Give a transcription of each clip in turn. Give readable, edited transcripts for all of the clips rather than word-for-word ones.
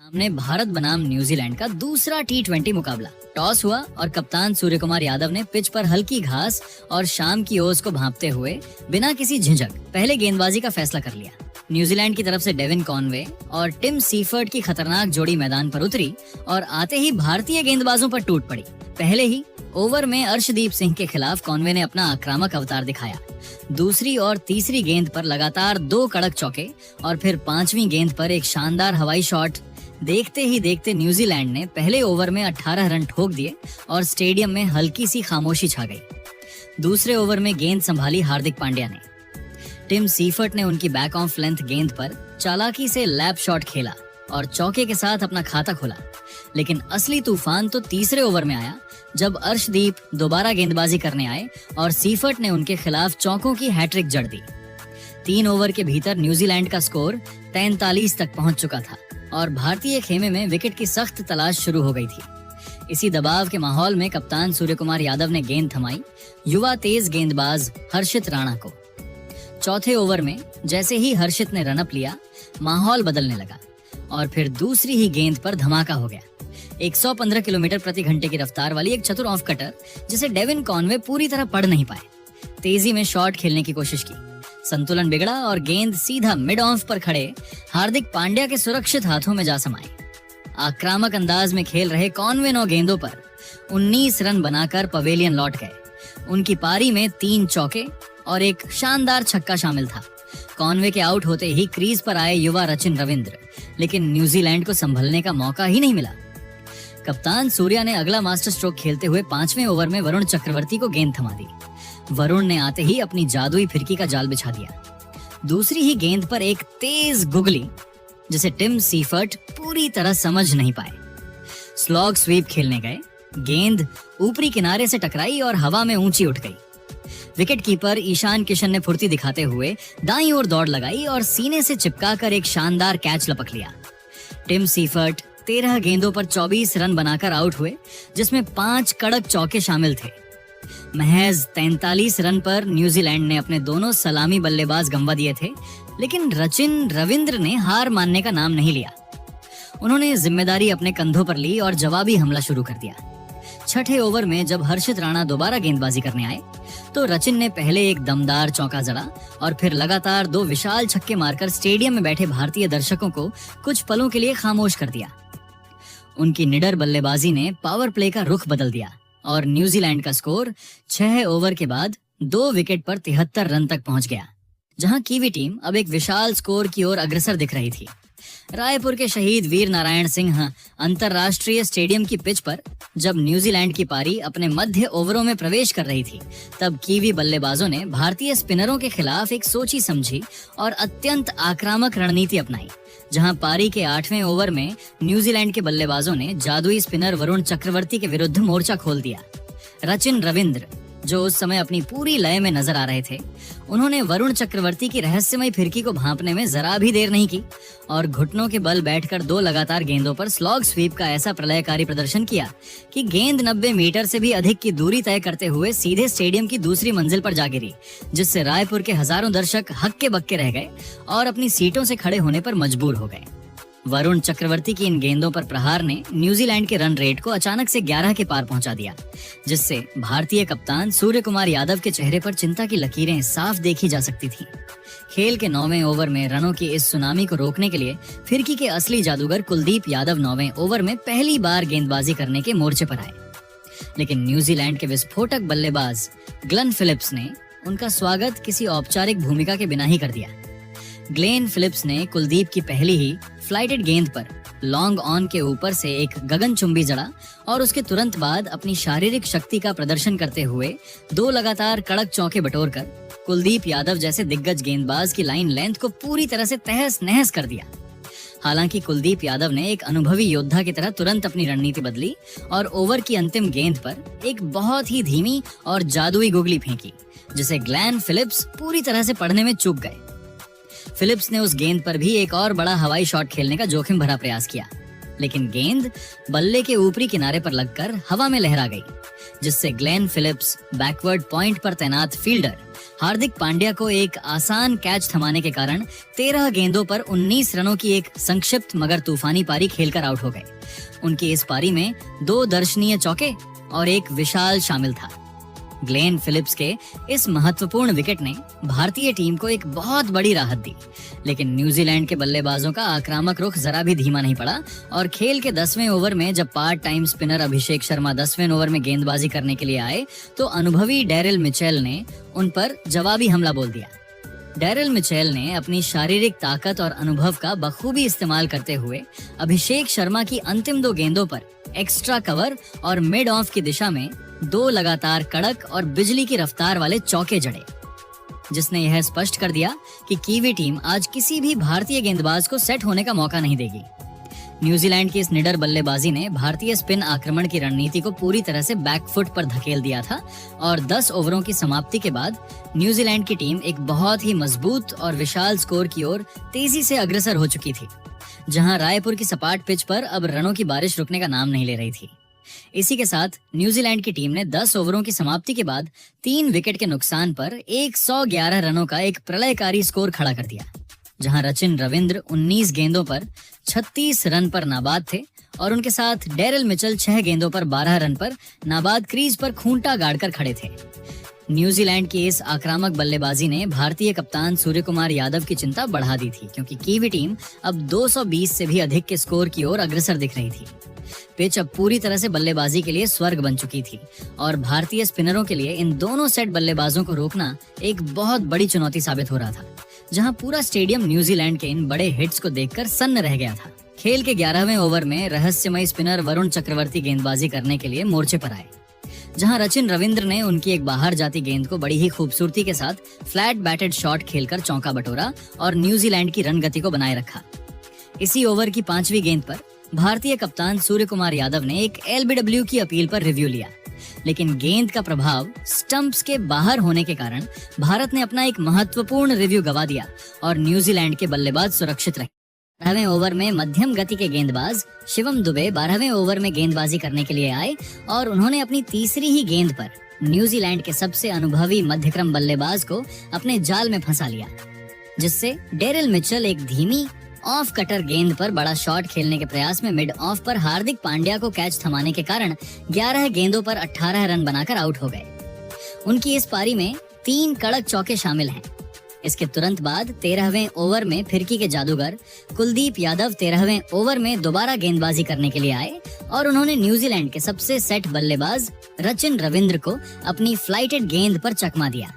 सामने भारत बनाम न्यूजीलैंड का दूसरा T20 मुकाबला। टॉस हुआ और कप्तान सूर्य कुमार यादव ने पिच पर हल्की घास और शाम की ओस को भांपते हुए बिना किसी झिझक पहले गेंदबाजी का फैसला कर लिया। न्यूजीलैंड की तरफ से डेविन कॉनवे और टिम सीफर्ट की खतरनाक जोड़ी मैदान पर उतरी और आते ही भारतीय गेंदबाजों पर टूट पड़ी। पहले ही ओवर में अर्शदीप सिंह के खिलाफ कॉनवे ने अपना आक्रामक अवतार दिखाया। दूसरी और तीसरी गेंद पर लगातार 2 कड़क चौके और फिर 5वीं गेंद पर एक शानदार हवाई शॉट। देखते ही देखते न्यूजीलैंड ने पहले ओवर में 18 रन ठोक दिए और स्टेडियम में हल्की सी खामोशी छा गई। दूसरे ओवर में गेंद संभाली हार्दिक पांड्या ने। टिम सीफर्ट ने उनकी बैक ऑफ लेंथ गेंद पर चालाकी से लैप शॉट खेला और चौके के साथ अपना खाता खोला। लेकिन असली तूफान तो तीसरे ओवर में आया जब अर्शदीप दोबारा गेंदबाजी करने आए और सीफर्ट ने उनके खिलाफ चौकों की हैट्रिक जड़ दी। 3 ओवर के भीतर न्यूजीलैंड का स्कोर 43 तक पहुंच चुका था और भारतीय खेमे में विकेट की सख्त तलाश शुरू हो गई थी। इसी दबाव के माहौल में कप्तान सूर्य कुमार यादव ने गेंद थमाई युवा तेज गेंदबाज हर्षित राणा को। चौथे ओवर में जैसे ही हर्षित ने रनअप लिया, माहौल बदलने लगा और फिर दूसरी ही गेंद पर धमाका हो गया। 115 किलोमीटर प्रति घंटे की रफ्तार वाली एक चतुर ऑफ कटर जिसे डेविन कॉनवे पूरी तरह पढ़ नहीं पाए। तेजी में शॉट खेलने की कोशिश की, संतुलन बिगड़ा और गेंद सीधा मिड ऑफ पर खड़े हार्दिक पांड्या के सुरक्षित हाथों में जा समाई। आक्रामक अंदाज में खेल रहे कॉनवे 9 गेंदों पर 19 रन बनाकर पवेलियन लौट गए। उनकी पारी में 3 चौके और एक शानदार छक्का शामिल था। कॉनवे के आउट होते ही क्रीज पर आए युवा रचिन रविंद्र, लेकिन न्यूजीलैंड को संभलने का मौका ही नहीं मिला। कप्तान सूर्या ने अगला मास्टर स्ट्रोक खेलते हुए 5वें ओवर में वरुण चक्रवर्ती को गेंद थमा दी। वरुण ने आते ही अपनी जादुई फिरकी का जाल बिछा दिया। दूसरी ही गेंद पर एक तेज गुगली जिसे टिम सीफर्ट पूरी तरह समझ नहीं पाए। स्लॉग स्वीप खेलने गए, गेंद ऊपरी किनारे से टकराई और हवा में ऊंची उठ गई। विकेट कीपर ईशान किशन ने फुर्ती दिखाते हुए दाईं ओर दौड़ लगाई और सीने से चिपकाकर एक शानदार कैच लपक लिया। टिम सीफर्ट 13 गेंदों पर 24 रन बनाकर आउट हुए, जिसमें 5 कड़क चौके शामिल थे। महज 43 रन पर न्यूजीलैंड ने अपने दोनों सलामी बल्लेबाज गंवा दिए थे, लेकिन रचिन रविंद्र ने हार मानने का नाम नहीं लिया। उन्होंने जिम्मेदारी अपने कंधों पर ली और जवाबी हमला शुरू कर दिया। छठे ओवर में जब हर्षित राणा दोबारा गेंदबाजी करने आए तो रचिन ने पहले एक दमदार चौका जड़ा और फिर लगातार 2 विशाल छक्के मारकर स्टेडियम में बैठे भारतीय दर्शकों को कुछ पलों के लिए खामोश कर दिया। उनकी निडर बल्लेबाजी ने पावर प्ले का रुख बदल दिया और न्यूजीलैंड का स्कोर 6 ओवर के बाद 2 विकेट पर 73 रन तक पहुंच गया, जहां कीवी टीम अब एक विशाल स्कोर की ओर अग्रसर दिख रही थी। रायपुर के शहीद वीर नारायण सिंह अंतरराष्ट्रीय स्टेडियम की पिच पर जब न्यूजीलैंड की पारी अपने मध्य ओवरों में प्रवेश कर रही थी, तब कीवी बल्लेबाजों ने भारतीय स्पिनरों के खिलाफ एक सोची समझी और अत्यंत आक्रामक रणनीति अपनाई, जहां पारी के 8वें ओवर में न्यूजीलैंड के बल्लेबाजों ने जादुई स्पिनर वरुण चक्रवर्ती के विरुद्ध मोर्चा खोल दिया। रचिन रविंद्र, जो उस समय अपनी पूरी लय में नजर आ रहे थे, उन्होंने वरुण चक्रवर्ती की रहस्यमय फिरकी को भांपने में जरा भी देर नहीं की और घुटनों के बल बैठकर 2 लगातार गेंदों पर स्लॉग स्वीप का ऐसा प्रलयकारी प्रदर्शन किया कि गेंद 90 मीटर से भी अधिक की दूरी तय करते हुए सीधे स्टेडियम की दूसरी मंजिल पर जा गिरी, जिससे रायपुर के हजारों दर्शक हक्के बक्के रह गए और अपनी सीटों से खड़े होने पर मजबूर हो गए। वरुण चक्रवर्ती की इन गेंदों पर प्रहार ने न्यूजीलैंड के रन रेट को अचानक से 11 के पार पहुंचा दिया, जिससे भारतीय कप्तान सूर्य कुमार यादव के चेहरे पर चिंता की लकीरें साफ देखी जा सकती थीं। खेल के 9वें ओवर में रनों की इस सुनामी को रोकने के लिए फिरकी के असली जादूगर कुलदीप यादव 9वें ओवर में पहली बार गेंदबाजी करने के मोर्चे पर आए, लेकिन न्यूजीलैंड के विस्फोटक बल्लेबाज ग्लेन फिलिप्स ने उनका स्वागत किसी औपचारिक भूमिका के बिना ही कर दिया। ग्लेन फिलिप्स ने कुलदीप की पहली ही फ्लाइटेड गेंद पर लॉन्ग ऑन के ऊपर से एक गगनचुंबी जड़ा और उसके तुरंत बाद अपनी शारीरिक शक्ति का प्रदर्शन करते हुए 2 लगातार कड़क चौके बटोरकर कुलदीप यादव जैसे दिग्गज गेंदबाज की लाइन लेंथ को पूरी तरह से तहस नहस कर दिया। हालांकि कुलदीप यादव ने एक अनुभवी योद्धा की तरह तुरंत अपनी रणनीति बदली और ओवर की अंतिम गेंद पर एक बहुत ही धीमी और जादुई गुगली फेंकी, जिसे ग्लेन फिलिप्स पूरी तरह से पढ़ने में चूक गए। फिलिप्स ने उस गेंद पर भी एक और बड़ा हवाई शॉट खेलने का जोखिम भरा प्रयास किया, लेकिन गेंद बल्ले के ऊपरी किनारे पर लगकर हवा में लहरा गई, जिससे ग्लेन फिलिप्स बैकवर्ड पॉइंट पर तैनात फील्डर हार्दिक पांड्या को एक आसान कैच थमाने के कारण 13 गेंदों पर 19 रनों की एक संक्षिप्त मगर तूफानी पारी खेलकर आउट हो गए। उनकी इस पारी में 2 दर्शनीय चौके और एक विशाल शामिल था। ग्लेन फिलिप्स के इस महत्वपूर्ण विकेट ने भारतीय टीम को एक बहुत बड़ी राहत दी, लेकिन न्यूजीलैंड के बल्लेबाजों का आक्रामक रुख जरा भी धीमा नहीं पड़ा और खेल के 10वें ओवर में जब part time spinner Abhishek Sharma 10वें ओवर में गेंदबाजी करने के लिए आए तो अनुभवी डेरिल मिचेल ने उन पर जवाबी हमला बोल दिया। डेरिल मिचेल ने अपनी शारीरिक ताकत और अनुभव का बखूबी इस्तेमाल करते हुए अभिषेक शर्मा की अंतिम 2 गेंदों पर एक्स्ट्रा कवर और मिड ऑफ की दिशा में 2 लगातार कड़क और बिजली की रफ्तार वाले चौके जड़े, जिसने यह स्पष्ट कर दिया कि कीवी टीम आज किसी भी भारतीय गेंदबाज को सेट होने का मौका नहीं देगी। न्यूजीलैंड की इस निडर बल्लेबाजी ने भारतीय स्पिन आक्रमण की रणनीति को पूरी तरह से बैकफुट पर धकेल दिया था और 10 ओवरों की समाप्ति के बाद न्यूजीलैंड की टीम एक बहुत ही मजबूत और विशाल स्कोर की ओर तेजी से अग्रसर हो चुकी थी, जहां रायपुर की सपाट पिच पर अब रनों की बारिश रुकने का नाम नहीं ले रही थी। इसी के साथ न्यूजीलैंड की टीम ने 10 ओवरों की समाप्ति के बाद 3 विकेट के नुकसान पर 111 रनों का एक प्रलयकारी स्कोर खड़ा कर दिया, जहां रचिन रविंद्र 19 गेंदों पर 36 रन पर नाबाद थे और उनके साथ डेरिल मिचेल 6 गेंदों पर 12 रन पर नाबाद क्रीज पर खूंटा गाड़कर खड़े थे। न्यूजीलैंड की इस आक्रामक बल्लेबाजी ने भारतीय कप्तान सूर्यकुमार यादव की चिंता बढ़ा दी थी, क्योंकि कीवी टीम अब 220 से भी अधिक के स्कोर की ओर अग्रसर दिख रही थी। पिच अब पूरी तरह से बल्लेबाजी के लिए स्वर्ग बन चुकी थी और भारतीय स्पिनरों के लिए इन दोनों सेट बल्लेबाजों को रोकना एक बहुत बड़ी चुनौती साबित हो रहा था, जहां पूरा स्टेडियम न्यूजीलैंड के इन बड़े हिट्स को देखकर सन्न रह गया था। खेल के 11वें ओवर में रहस्यमय स्पिनर वरुण चक्रवर्ती गेंदबाजी करने के लिए मोर्चे पर आए, जहां रचिन रविंद्र ने उनकी एक बाहर जाती गेंद को बड़ी ही खूबसूरती के साथ फ्लैट बैटेड शॉट खेलकर चौका बटोरा और न्यूजीलैंड की रन गति को बनाए रखा। इसी ओवर की 5वीं गेंद पर भारतीय कप्तान सूर्यकुमार यादव ने एक एलबीडब्ल्यू की अपील पर रिव्यू लिया, लेकिन गेंद का प्रभाव स्टंप्स के बाहर होने के कारण भारत ने अपना एक महत्वपूर्ण रिव्यू गवा दिया और न्यूजीलैंड के बल्लेबाज सुरक्षित रहे। 12वें ओवर में मध्यम गति के गेंदबाज शिवम दुबे 12वें ओवर में गेंदबाजी करने के लिए आए और उन्होंने अपनी तीसरी ही गेंद पर न्यूजीलैंड के सबसे अनुभवी मध्यक्रम बल्लेबाज को अपने जाल में फंसा लिया, जिससे डेरिल मिचेल एक धीमी ऑफ कटर गेंद पर बड़ा शॉट खेलने के प्रयास में मिड ऑफ पर हार्दिक पांड्या को कैच थमाने के कारण 11 गेंदों पर 18 रन बनाकर आउट हो गए। उनकी इस पारी में 3 कड़क चौके शामिल हैं। इसके तुरंत बाद 13वें ओवर में फिरकी के जादूगर कुलदीप यादव 13वें ओवर में दोबारा गेंदबाजी करने के लिए आए और उन्होंने न्यूजीलैंड के सबसे सेट बल्लेबाज रचिन रविंद्र को अपनी फ्लाइटेड गेंद पर चकमा दिया,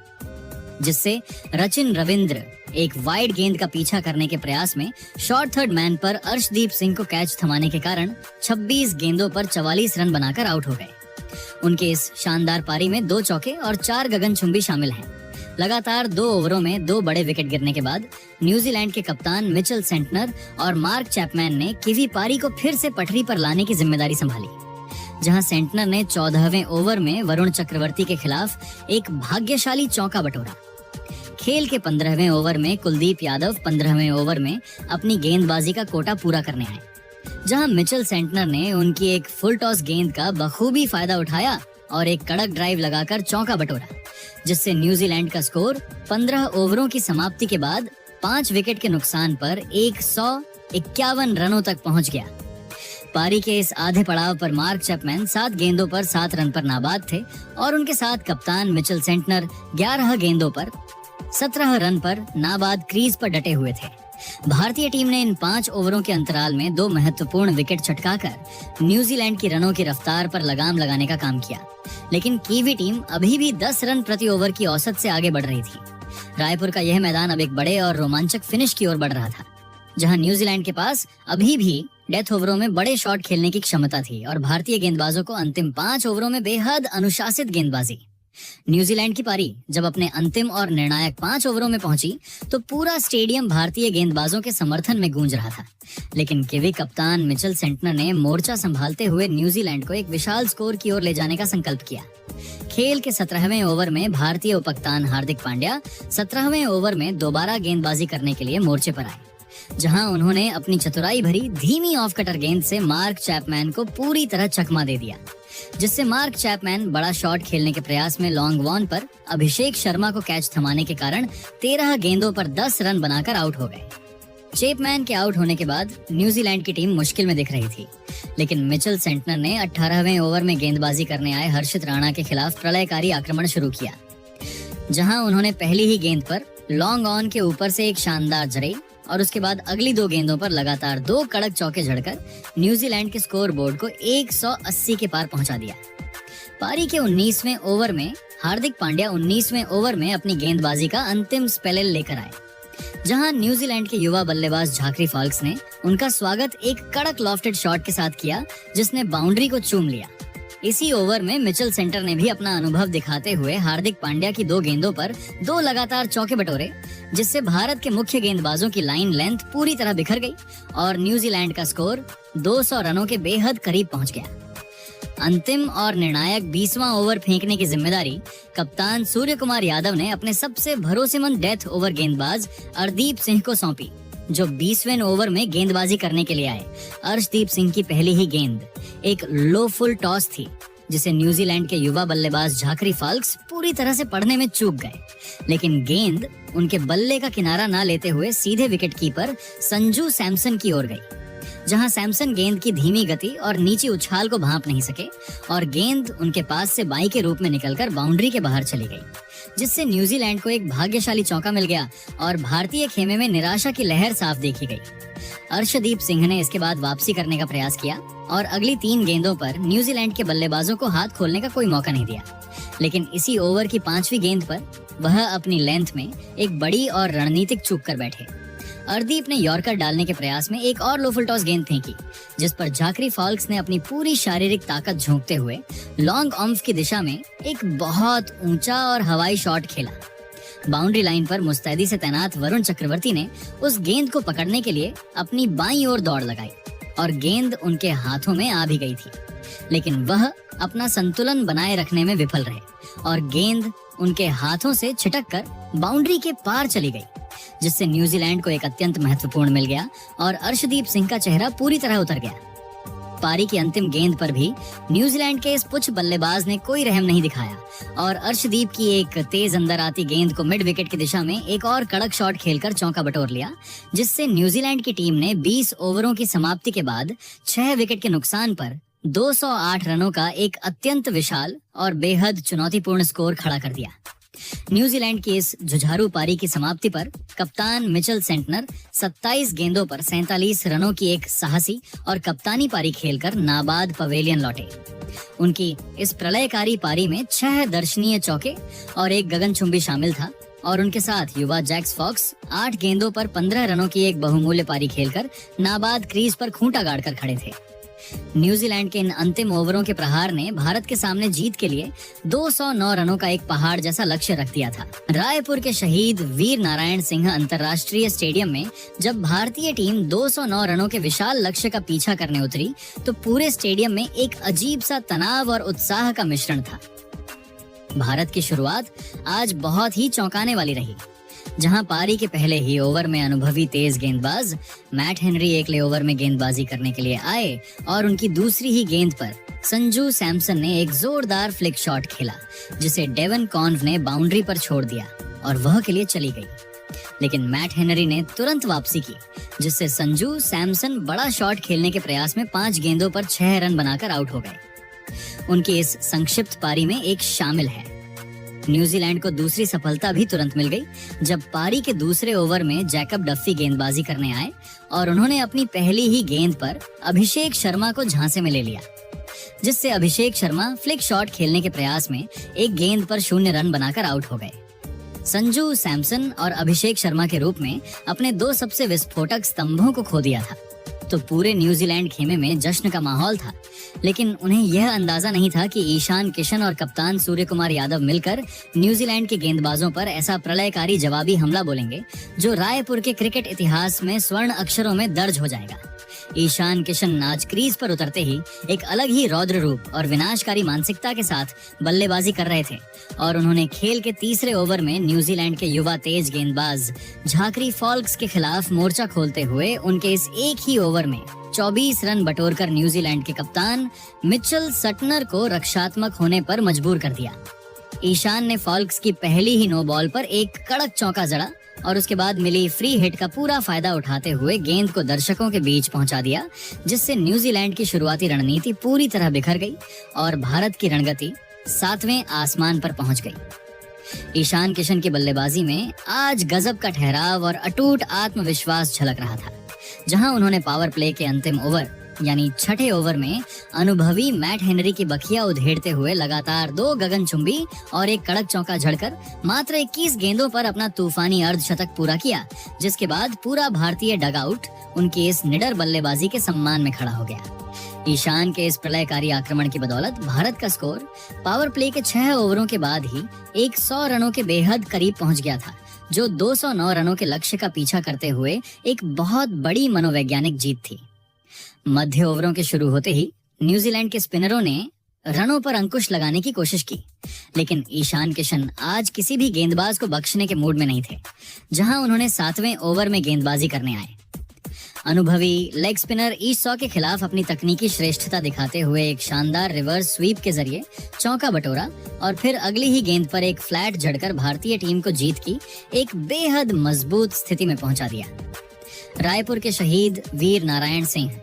जिससे रचिन रविंद्र एक वाइड गेंद का पीछा करने के प्रयास में शॉर्ट थर्ड मैन पर अर्शदीप सिंह को कैच थमाने के कारण 26 गेंदों पर 44 रन बनाकर आउट हो गए। उनके इस शानदार पारी में 2 चौके और 4 गगनचुंबी शामिल हैं। लगातार 2 ओवरों में 2 बड़े विकेट गिरने के बाद न्यूजीलैंड के कप्तान मिचेल सेंटनर और मार्क चैपमैन ने कीवी पारी को फिर से पटरी पर लाने की जिम्मेदारी संभाली, जहां सेंटनर ने 14वें ओवर में वरुण चक्रवर्ती के खिलाफ एक भाग्यशाली चौका बटोरा। खेल के 15वें ओवर में कुलदीप यादव 15वें ओवर में अपनी गेंदबाजी का कोटा पूरा करने आए, जहां मिचेल सेंटनर ने उनकी एक फुल टॉस गेंद का बखूबी फायदा उठाया और एक कड़क ड्राइव लगाकर चौका बटोरा, जिससे न्यूजीलैंड का स्कोर 15 ओवरों की समाप्ति के बाद 5 विकेट के नुकसान पर 151 रनों तक पहुंच गया। पारी के इस आधे पड़ाव पर मार्क चैपमैन 7 गेंदों पर 7 रन पर नाबाद थे और उनके साथ कप्तान मिचेल सेंटनर 11 गेंदों पर 17 रन पर नाबाद क्रीज पर डटे हुए थे। भारतीय टीम ने इन 5 ओवरों के अंतराल में 2 महत्वपूर्ण विकेट छटकाकर न्यूजीलैंड की रनों की रफ्तार पर लगाम लगाने का काम किया, लेकिन कीवी टीम अभी भी 10 रन प्रति ओवर की औसत से आगे बढ़ रही थी। रायपुर का यह मैदान अब एक बड़े और रोमांचक फिनिश की ओर बढ़ रहा था, जहां न्यूजीलैंड के पास अभी भी डेथ ओवरों में बड़े शॉट खेलने की क्षमता थी और भारतीय गेंदबाजों को अंतिम 5 ओवरों में बेहद अनुशासित गेंदबाजी। न्यूजीलैंड की पारी जब अपने अंतिम और निर्णायक 5 ओवरों में पहुंची तो पूरा स्टेडियम भारतीय गेंदबाजों के समर्थन में गूंज रहा था, लेकिन कीवी कप्तान मिचेल सेंटनर ने मोर्चा संभालते हुए न्यूजीलैंड को एक विशाल स्कोर की ओर ले जाने का संकल्प किया। खेल के 17वें ओवर में भारतीय उपकप्तान हार्दिक पांड्या 17वें ओवर में दोबारा गेंदबाजी करने के लिए मोर्चे पर आए, जहां उन्होंने अपनी चतुराई भरी धीमी ऑफ कटर गेंद से मार्क चैपमैन को पूरी तरह चकमा दे दिया, जिससे मार्क चैपमैन बड़ा शॉट खेलने के प्रयास में लॉन्ग वॉन पर अभिषेक शर्मा को कैच थमाने के कारण 13 गेंदों पर 10 रन बनाकर आउट हो गए। चैपमैन के आउट होने के बाद न्यूजीलैंड की टीम मुश्किल में दिख रही थी, लेकिन मिचेल सेंटनर ने 18वें ओवर में गेंदबाजी करने आए हर्षित राणा के खिलाफ प्रलयकारी आक्रमण शुरू किया, जहां उन्होंने पहली ही गेंद पर लॉन्ग ऑन के ऊपर से एक शानदार जड़े और उसके बाद अगली 2 गेंदों पर लगातार 2 कड़क चौके जड़कर न्यूजीलैंड के स्कोर बोर्ड को 180 के पार पहुंचा दिया। पारी के 19वें ओवर में हार्दिक पांड्या 19वें ओवर में अपनी गेंदबाजी का अंतिम स्पेल लेकर आए, जहां न्यूजीलैंड के युवा बल्लेबाज झाकरी फॉल्क्स ने उनका स्वागत एक कड़क लॉफ्टेड शॉट के साथ किया, जिसने बाउंड्री को चूम लिया। इसी ओवर में मिचेल सेंटर ने भी अपना अनुभव दिखाते हुए हार्दिक पांड्या की 2 गेंदों पर 2 लगातार चौके बटोरे, जिससे भारत के मुख्य गेंदबाजों की लाइन लेंथ पूरी तरह बिखर गई और न्यूजीलैंड का स्कोर 200 रनों के बेहद करीब पहुंच गया। अंतिम और निर्णायक 20वां ओवर फेंकने की जिम्मेदारी कप्तान सूर्य कुमार यादव ने अपने सबसे भरोसेमंद डेथ ओवर गेंदबाज अर्शदीप सिंह को सौंपी, जो 20वें ओवर में गेंदबाजी करने के लिए आए। अर्शदीप सिंह की पहली ही गेंद एक लो फुल टॉस थी, जिसे न्यूजीलैंड के युवा बल्लेबाज झाकरी फॉल्क्स पूरी तरह से पढ़ने में चूक गए, लेकिन गेंद उनके बल्ले का किनारा ना लेते हुए सीधे विकेट कीपर संजू सैमसन की ओर गई, जहां सैमसन गेंद की धीमी गति और नीची उछाल को भांप नहीं सके और गेंद उनके पास से बाई के रूप में निकलकर बाउंड्री के बाहर चली गई, जिससे न्यूजीलैंड को एक भाग्यशाली चौका मिल गया और भारतीय खेमे में निराशा की लहर साफ देखी गई। अर्शदीप सिंह ने इसके बाद वापसी करने का प्रयास किया और अगली 3 गेंदों पर न्यूजीलैंड के बल्लेबाजों को हाथ खोलने का कोई मौका नहीं दिया, लेकिन इसी ओवर की 5वीं गेंद पर वह अपनी लेंथ में एक बड़ी और रणनीतिक चूक कर बैठे। अर्शदीप ने यॉर्कर डालने के प्रयास में एक और लो फुल टॉस गेंद फेंकी, जिस पर झाकरी फॉल्क्स ने अपनी पूरी शारीरिक ताकत झोंकते हुए लॉन्ग ऑम्फ की दिशा में एक बहुत ऊंचा और हवाई शॉट खेला। बाउंड्री लाइन पर मुस्तैदी से तैनात वरुण चक्रवर्ती ने उस गेंद को पकड़ने के लिए अपनी बाईं ओर दौड़ लगाई और गेंद उनके हाथों में आ भी गई थी, लेकिन वह अपना संतुलन बनाए रखने में विफल रहे और गेंद उनके हाथों से छिटक कर बाउंड्री के पार चली गई, जिससे न्यूजीलैंड को एक अत्यंत महत्वपूर्ण मिल गया और अर्शदीप सिंह का चेहरा पूरी तरह उतर गया। पारी की अंतिम गेंद पर भी न्यूजीलैंड के इस पुच्छ बल्लेबाज ने कोई रहम नहीं दिखाया और अर्शदीप की एक तेज अंदर आती गेंद को मिड विकेट की दिशा में एक और कड़क शॉट खेलकर चौका बटोर लिया, जिससे न्यूजीलैंड की टीम ने 20 ओवरों की समाप्ति के बाद 6 विकेट के नुकसान पर 208 रनों का एक अत्यंत विशाल और बेहद चुनौतीपूर्ण स्कोर खड़ा कर दिया। न्यूजीलैंड की इस जुझारू पारी की समाप्ति पर कप्तान मिचेल सेंटनर 27 गेंदों पर 47 रनों की एक साहसी और कप्तानी पारी खेलकर नाबाद पवेलियन लौटे। उनकी इस प्रलयकारी पारी में 6 दर्शनीय चौके और एक गगनचुंबी शामिल था और उनके साथ युवा जैक्स फॉक्स 8 गेंदों पर 15 रनों की एक बहुमूल्य पारी खेलकर नाबाद क्रीज पर खूंटा गाड़कर खड़े थे। न्यूजीलैंड के इन अंतिम ओवरों के प्रहार ने भारत के सामने जीत के लिए 209 रनों का एक पहाड़ जैसा लक्ष्य रख दिया था। रायपुर के शहीद वीर नारायण सिंह अंतर्राष्ट्रीय स्टेडियम में जब भारतीय टीम 209 रनों के विशाल लक्ष्य का पीछा करने उतरी, तो पूरे स्टेडियम में एक अजीब सा तनाव और उत्साह का मिश्रण था। भारत की शुरुआत आज बहुत ही चौंकाने वाली रही, जहां पारी के पहले ही ओवर में अनुभवी तेज गेंदबाज मैट हेनरी एकले ओवर में गेंदबाजी करने के लिए आए और उनकी दूसरी ही गेंद पर संजू सैमसन ने एक जोरदार फ्लिक शॉट खेला, जिसे डेवन कॉन्व ने बाउंड्री पर छोड़ दिया और वह के लिए चली गई, लेकिन मैट हेनरी ने तुरंत वापसी की, जिससे संजू सैमसन बड़ा शॉट खेलने के प्रयास में 5 गेंदों पर 6 रन बनाकर आउट हो गए। उनकी इस संक्षिप्त पारी में एक शामिल है। न्यूजीलैंड को दूसरी सफलता भी तुरंत मिल गई, जब पारी के दूसरे ओवर में जैकब डफी गेंदबाजी करने आए और उन्होंने अपनी पहली ही गेंद पर अभिषेक शर्मा को झांसे में ले लिया, जिससे अभिषेक शर्मा फ्लिक शॉट खेलने के प्रयास में एक गेंद पर 0 रन बनाकर आउट हो गए। संजू सैमसन और अभिषेक शर्मा के रूप में अपने 2 सबसे विस्फोटक स्तंभों को खो दिया था, तो पूरे न्यूजीलैंड खेमे में जश्न का माहौल था, लेकिन उन्हें यह अंदाजा नहीं था कि ईशान किशन और कप्तान सूर्य कुमार यादव मिलकर न्यूजीलैंड के गेंदबाजों पर ऐसा प्रलयकारी जवाबी हमला बोलेंगे जो रायपुर के क्रिकेट इतिहास में स्वर्ण अक्षरों में दर्ज हो जाएगा। ईशान किशन आज क्रीज पर उतरते ही एक अलग ही रौद्र रूप और विनाशकारी मानसिकता के साथ बल्लेबाजी कर रहे थे और उन्होंने खेल के तीसरे ओवर में न्यूजीलैंड के युवा तेज गेंदबाज झाकरी फॉल्क्स के खिलाफ मोर्चा खोलते हुए उनके इस एक ही ओवर में 24 रन बटोरकर न्यूजीलैंड के कप्तान मिचेल सटनर को रक्षात्मक होने पर मजबूर कर दिया। ईशान ने फॉल्क्स की पहली ही नो बॉल पर एक कड़क चौका जड़ा और उसके बाद मिली फ्री हिट का पूरा फायदा उठाते हुए गेंद को दर्शकों के बीच पहुंचा दिया, जिससे न्यूजीलैंड की शुरुआती रणनीति पूरी तरह बिखर गई और भारत की रणगति 7वें आसमान पर पहुंच गई। ईशान किशन की बल्लेबाजी में आज गजब का ठहराव और अटूट आत्मविश्वास झलक रहा था, जहां उन्होंने पावर प्ले के अंतिम ओवर यानी छठे ओवर में अनुभवी मैट हेनरी की बखिया उधेड़ते हुए लगातार 2 गगनचुंबी और एक कड़क चौका झड़कर मात्र 21 गेंदों पर अपना तूफानी अर्धशतक पूरा किया, जिसके बाद पूरा भारतीय डगआउट उनकी इस निडर बल्लेबाजी के सम्मान में खड़ा हो गया। ईशान के इस प्रलयकारी आक्रमण की बदौलत भारत का स्कोर पावर प्ले के 6 ओवरों के बाद ही 100 रनों के बेहद करीब पहुंच गया था, जो 209 रनों के लक्ष्य का पीछा करते हुए एक बहुत बड़ी मनोवैज्ञानिक जीत थी। मध्य ओवरों के शुरू होते ही न्यूजीलैंड के स्पिनरों ने रनों पर अंकुश लगाने की कोशिश की, लेकिन ईशान किशन आज किसी भी गेंदबाज को बख्शने के मूड में नहीं थे, जहां उन्होंने 7वें ओवर में गेंदबाजी करने आए। अनुभवी लेग स्पिनर ईश सॉ के खिलाफ अपनी तकनीकी श्रेष्ठता दिखाते हुए एक शानदार रिवर्स स्वीप के जरिए चौका बटोरा और फिर अगली ही गेंद पर एक फ्लैट जड़कर भारतीय टीम को जीत की एक बेहद मजबूत स्थिति में पहुंचा दिया। रायपुर के शहीद वीर नारायण सिंह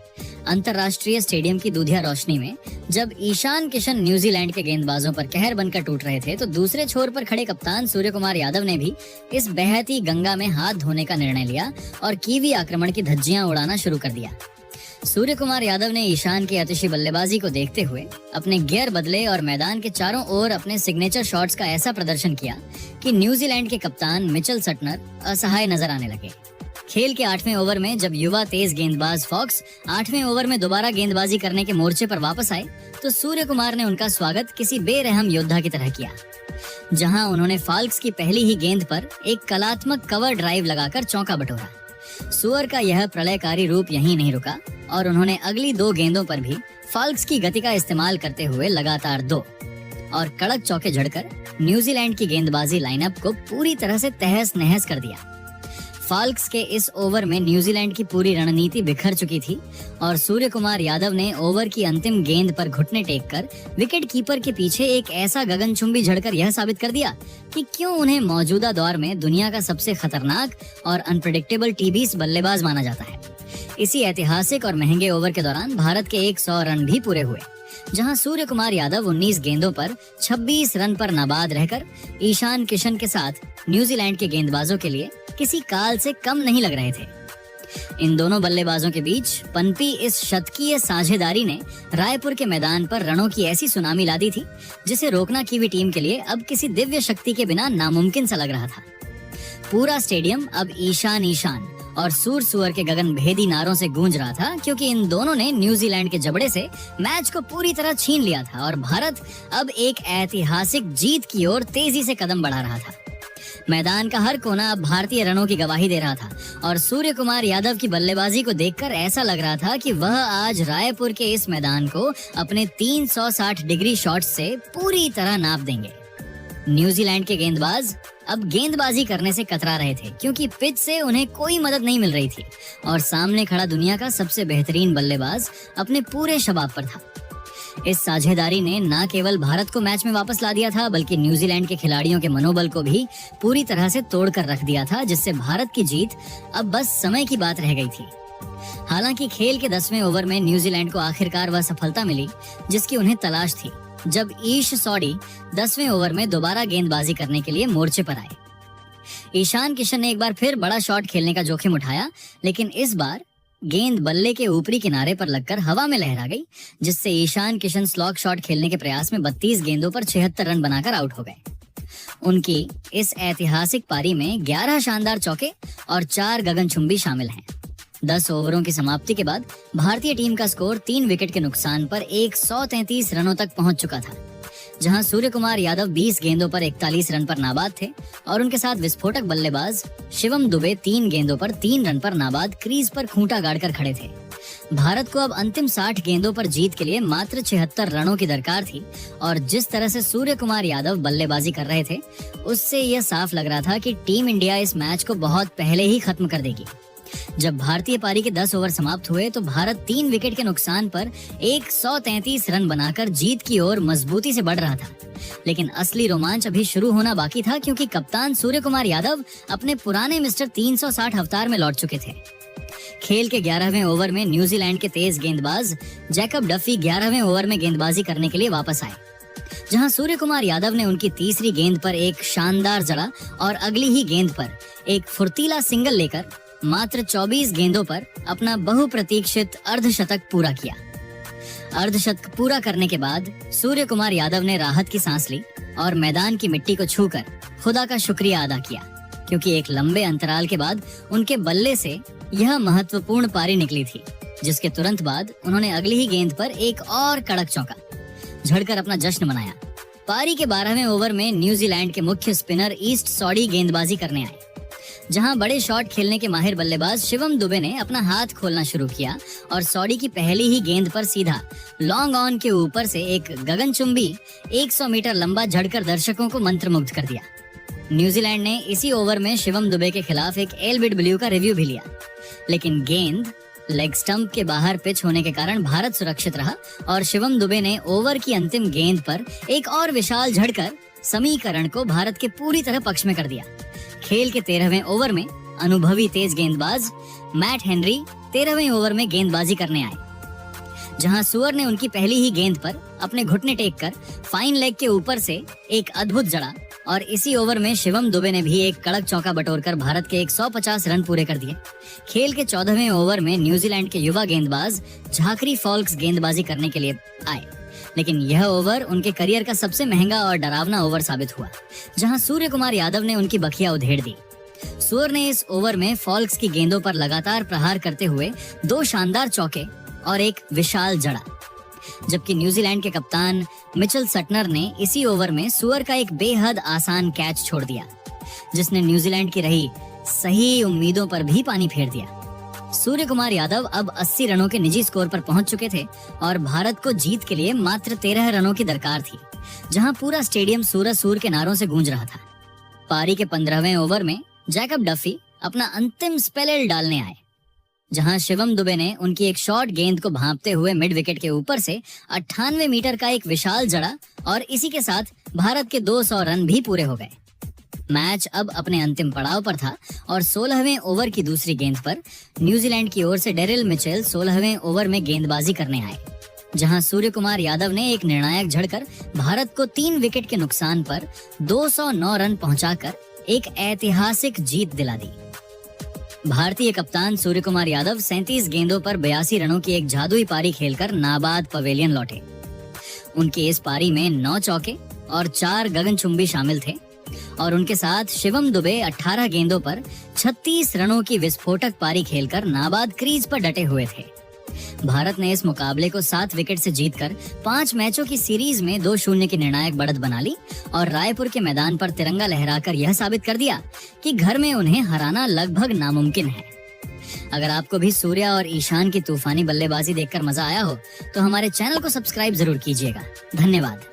अंतरराष्ट्रीय स्टेडियम की दूधिया रोशनी में जब ईशान किशन न्यूजीलैंड के गेंदबाजों पर कहर बनकर टूट रहे थे, तो दूसरे छोर पर खड़े कप्तान सूर्य कुमार यादव ने भी इस बहती गंगा में हाथ धोने का निर्णय लिया और कीवी आक्रमण की धज्जियां उड़ाना शुरू कर दिया। सूर्य कुमार यादव ने ईशान की अतिशी बल्लेबाजी को देखते हुए अपने गियर बदले और मैदान के चारों ओर अपने सिग्नेचर शॉट्स का ऐसा प्रदर्शन किया कि न्यूजीलैंड के कप्तान मिचेल सटनर असहाय नजर आने लगे। खेल के 8वें ओवर में जब युवा तेज गेंदबाज फॉक्स 8वें ओवर में दोबारा गेंदबाजी करने के मोर्चे पर वापस आए, तो सूर्य कुमार ने उनका स्वागत किसी बेरहम योद्धा की तरह किया, जहां उन्होंने फॉल्क्स की पहली ही गेंद पर एक कलात्मक कवर ड्राइव लगाकर चौका बटोरा। सुअर का यह प्रलयकारी रूप यहीं नहीं रुका और उन्होंने अगली 2 गेंदों पर भी फॉल्क्स की गति का इस्तेमाल करते हुए लगातार 2 और कड़क चौके झड़कर न्यूजीलैंड की गेंदबाजी लाइनअप को पूरी तरह से तहस नहस कर दिया। फॉल्क्स के इस ओवर में न्यूजीलैंड की पूरी रणनीति बिखर चुकी थी और सूर्य कुमार यादव ने ओवर की अंतिम गेंद पर घुटने टेककर विकेट कीपर के पीछे एक ऐसा गगनचुंबी झड़कर यह साबित कर दिया कि क्यों उन्हें मौजूदा दौर में दुनिया का सबसे खतरनाक और अनप्रेडिक्टेबल टी-20 बल्लेबाज माना जाता है। इसी ऐतिहासिक और महंगे ओवर के दौरान भारत के 100 रन भी पूरे हुए, जहां सूर्य कुमार यादव 19 गेंदों पर 26 रन पर नाबाद रहकर ईशान किशन के साथ न्यूजीलैंड के गेंदबाजों के लिए किसी काल से कम नहीं लग रहे थे। इन दोनों बल्लेबाजों के बीच पनपी इस शतकीय साझेदारी ने रायपुर के मैदान पर रनों की ऐसी सुनामी ला दी थी, जिसे रोकना कीवी टीम के लिए अब किसी दिव्य शक्ति के बिना नामुमकिन सा लग रहा था। पूरा स्टेडियम अब ईशान ईशान और सूर सुअर के गगन भेदी नारों से गूंज रहा था, क्योंकि इन दोनों ने न्यूजीलैंड के जबड़े से मैच को पूरी तरह छीन लिया था और भारत अब एक ऐतिहासिक जीत की ओर तेजी से कदम बढ़ा रहा था। मैदान का हर कोना अब भारतीय रनों की गवाही दे रहा था और सूर्य कुमार यादव की बल्लेबाजी को देखकर ऐसा लग रहा था कि वह आज रायपुर के इस मैदान को अपने 360 डिग्री शॉट से पूरी तरह नाप देंगे। न्यूजीलैंड के गेंदबाज अब गेंदबाजी करने से कतरा रहे थे, क्योंकि पिच से उन्हें कोई मदद नहीं मिल रही थी और सामने खड़ा दुनिया का सबसे बेहतरीन बल्लेबाज अपने पूरे शबाब पर था। इस साझेदारी ने न केवल भारत को मैच में वापस ला दिया था, बल्कि न्यूजीलैंड के खिलाड़ियों के मनोबल को भी पूरी तरह से तोड़कर रख दिया था, जिससे भारत की जीत अब बस समय की बात रह गई थी। हालांकि खेल के 10वें ओवर में न्यूजीलैंड को आखिरकार वह सफलता मिली जिसकी उन्हें तलाश थी, जब ईश सॉडी 10वें ओवर में दोबारा गेंदबाजी करने के लिए मोर्चे पर आए। ईशान किशन ने एक बार फिर बड़ा शॉट खेलने का जोखिम उठाया, लेकिन इस बार गेंद बल्ले के ऊपरी किनारे पर लगकर हवा में लहरा गई, जिससे ईशान किशन स्लॉग शॉट खेलने के प्रयास में 32 गेंदों पर 76 रन बनाकर आउट हो गए। उनकी इस ऐतिहासिक पारी में 11 शानदार चौके और 4 गगनचुंबी शामिल हैं। 10 ओवरों की समाप्ति के बाद भारतीय टीम का स्कोर 3 विकेट के नुकसान पर 133 रनों तक पहुंच चुका था, जहां सूर्य कुमार यादव 20 गेंदों पर 41 रन पर नाबाद थे और उनके साथ विस्फोटक बल्लेबाज शिवम दुबे 3 गेंदों पर 3 रन पर नाबाद क्रीज पर खूंटा गाड़कर खड़े थे। भारत को अब अंतिम 60 गेंदों पर जीत के लिए मात्र 76 रनों की दरकार थी और जिस तरह से सूर्य कुमार यादव बल्लेबाजी कर रहे थे उससे यह साफ लग रहा था कि टीम इंडिया इस मैच को बहुत पहले ही खत्म कर देगी। जब भारतीय पारी के 10 ओवर समाप्त हुए तो भारत 3 विकेट के नुकसान पर 133 रन बनाकर जीत की ओर मजबूती से बढ़ रहा था। लेकिन असली रोमांच अभी शुरू होना बाकी था क्योंकि कप्तान सूर्य कुमार यादव अपने पुराने मिस्टर 360 अवतार में लौट चुके थे। खेल के 11वें ओवर में न्यूजीलैंड के तेज गेंदबाज जैकब डफी 11वें ओवर में गेंदबाजी करने के लिए वापस आए, जहां सूर्य कुमार यादव ने उनकी तीसरी गेंद पर एक शानदार जड़ा और अगली ही गेंद पर एक फुर्तीला सिंगल लेकर मात्र 24 गेंदों पर अपना बहुप्रतीक्षित अर्धशतक पूरा किया। अर्धशतक पूरा करने के बाद सूर्य कुमार यादव ने राहत की सांस ली और मैदान की मिट्टी को छूकर खुदा का शुक्रिया अदा किया, क्योंकि एक लंबे अंतराल के बाद उनके बल्ले से यह महत्वपूर्ण पारी निकली थी, जिसके तुरंत बाद उन्होंने अगली ही गेंद पर एक और कड़क चौका झड़कर अपना जश्न मनाया। पारी के 12वें ओवर में न्यूजीलैंड के मुख्य स्पिनर ईस्ट सॉडी गेंदबाजी करने आए, जहां बड़े शॉट खेलने के माहिर बल्लेबाज शिवम दुबे ने अपना हाथ खोलना शुरू किया और सॉडी की पहली ही गेंद पर सीधा लॉन्ग ऑन के ऊपर से एक गगनचुंबी 100 मीटर लंबा झड़कर दर्शकों को मंत्रमुग्ध कर दिया। न्यूजीलैंड ने इसी ओवर में शिवम दुबे के खिलाफ एक एलबिडब्ल्यू का रिव्यू भी लिया, लेकिन गेंद लेग स्टंप के बाहर पिच होने के कारण भारत सुरक्षित रहा और शिवम दुबे ने ओवर की अंतिम गेंद पर एक और विशाल झड़कर समीकरण को भारत के पूरी तरह पक्ष में कर दिया। खेल के 13वें ओवर में अनुभवी तेज गेंदबाज मैट हेनरी 13वें ओवर में गेंदबाजी करने आए, जहां सुअर ने उनकी पहली ही गेंद पर अपने घुटने टेक कर फाइन लेग के ऊपर से एक अद्भुत जड़ा और इसी ओवर में शिवम दुबे ने भी एक कड़क चौका बटोरकर भारत के 150 रन पूरे कर दिए। खेल के 14वें ओवर में न्यूजीलैंड के युवा गेंदबाज झाकरी फॉल्क्स गेंदबाजी करने के लिए आए, लेकिन यह ओवर उनके करियर का सबसे महंगा और डरावना ओवर साबित हुआ, जहां सूर्य कुमार यादव ने उनकी बखिया उधेड़ दी। सुअर ने इस ओवर में फॉल्क्स की गेंदों पर लगातार प्रहार करते हुए 2 शानदार चौके और एक विशाल जड़ा, जबकि न्यूजीलैंड के कप्तान मिचेल सटनर ने इसी ओवर में सुअर का एक बेहद आसान कैच छोड़ दिया, जिसने न्यूजीलैंड की रही सही उम्मीदों पर भी पानी फेर दिया। सूर्य कुमार यादव अब 80 रनों के निजी स्कोर पर पहुंच चुके थे और भारत को जीत के लिए मात्र 13 रनों की दरकार थी, जहां पूरा स्टेडियम सूरज सूर के नारों से गूंज रहा था। पारी के 15वें ओवर में जैकब डफी अपना अंतिम स्पेल डालने आए, जहां शिवम दुबे ने उनकी एक शॉर्ट गेंद को भांपते हुए मिड विकेट के ऊपर से 98 मीटर का एक विशाल जड़ा और इसी के साथ भारत के 200 रन भी पूरे हो गए। मैच अब अपने अंतिम पड़ाव पर था और 16वें ओवर की दूसरी गेंद पर न्यूजीलैंड की ओर से डेरिल मिचेल 16वें ओवर में गेंदबाजी करने आए, जहां सूर्य कुमार यादव ने एक निर्णायक झड़कर भारत को 3 विकेट के नुकसान पर 209 रन पहुंचाकर एक ऐतिहासिक जीत दिला दी। भारतीय कप्तान सूर्य कुमार यादव 37 गेंदों पर 82 रनों की एक जादुई पारी खेलकर नाबाद पवेलियन लौटे। उनकी इस पारी में 9 चौके और 4 गगनचुंबी शामिल थे और उनके साथ शिवम दुबे 18 गेंदों पर 36 रनों की विस्फोटक पारी खेलकर नाबाद क्रीज पर डटे हुए थे। भारत ने इस मुकाबले को 7 विकेट से जीतकर 5 मैचों की सीरीज में 2-0 की निर्णायक बढ़त बना ली और रायपुर के मैदान पर तिरंगा लहराकर यह साबित कर दिया कि घर में उन्हें हराना लगभग नामुमकिन है। अगर आपको भी सूर्या और ईशान की तूफानी बल्लेबाजी देखकर मजा आया हो तो हमारे चैनल को सब्सक्राइब जरूर कीजिएगा। धन्यवाद।